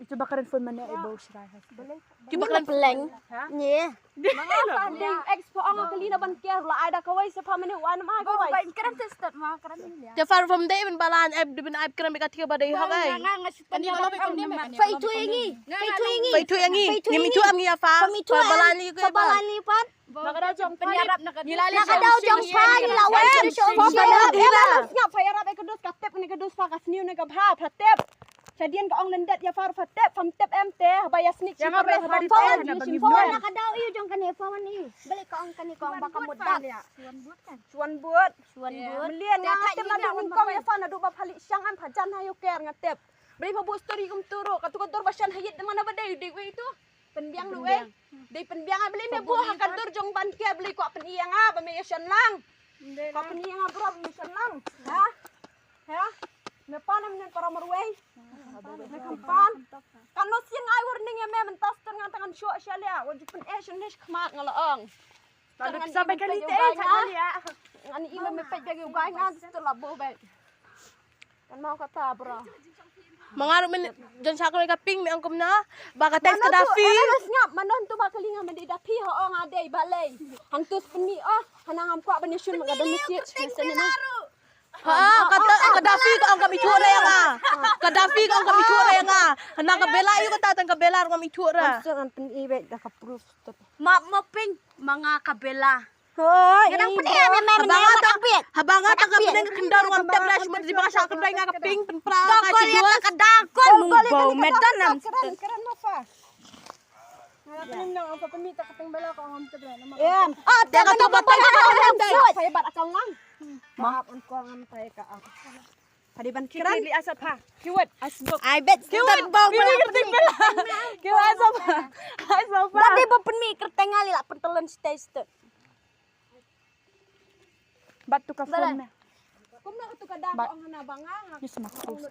Coba keren phone mana ibu sirai. Coba kalian peleng. Nih. Mga ding expo ang kalina ban kaya la ada kawai sa pamani wan ma kawai. Keren testat ma keren ni. Ja far from day ben balan di ben aib keren bekat tiga badai hagai. Pani kalau betul ni macam. Fai tu yang ni. Ni tu am ya fa. Balan ni ko balan ni pat. Nakada jong penyarap nakadilali. Nakadaw jong pa nilawan ko siya. Ngap fayarap ay kadus katep ni kadus pa kasniu ni kabha patep. Sadian ka ong lendet ya far patep famtep mt bayas ni Yang apa habari Pawan na bagi Nakadaw iyo jong kanefa man ni. Balik ka ong baka mudak. Suan buat. Suan Melian ngatep na dong kong ya fa na do ba phali syang an phajan hayo ker ngatep. Beli pabu story kum turo katu basyan hayit mana badai di itu. Penbiang lu Di penbiang beli me buah kadur jong ban ke beli ko peniang ba me yan lang. Ko peniang bro me yan lang. Ha? Ha? Me panam nen para marway. Me kampan. Kano sing ay warning ya me mentas tangan tangan syok syalia. Wajib pen nish kmak ngalaang. Lalu sampai kali kali ya. Ani ime me pej bagi ugay ngan setelah bo ba. Kan mau kata bro. Mangarap men jan sakro ka ping mi angkom na. Baka tes Kadafi. Terus ngap manon tu bakalinga men di dapi ho ang adai balai. Hang tus peni hanangam ko bani syun ngada masjid sene na. Kata Kadafi ko ang kami tura yang Kadafi ko ang kami tura yang Hanang kabela iyo ko tatang kabela ang kami tura. Sangan pen ibe da ka proof to. Maping mga kabela. Hoy, Ganang pati kami Habangat ang kami nang kendar ng tablas mo di ba sa akin nga kaping penpra ka si dua Kadakon mong bau medan nam. Keren mo fa. Ngapain nang ang papamita kateng bala ko ang tabla. Yan. Dia ka to batay ka Saya bat akaw lang. Maaf on ko ang tay ka. Hadiban kiran. Kili asap ha. Kiwat asbok. I bet kiwat bau bala Kiwat asap. Asap. Dati ba penmi kertengali la pentelan stay. Batu ka phone na. Kung na ito kadako ang hanabanga. Yes makus.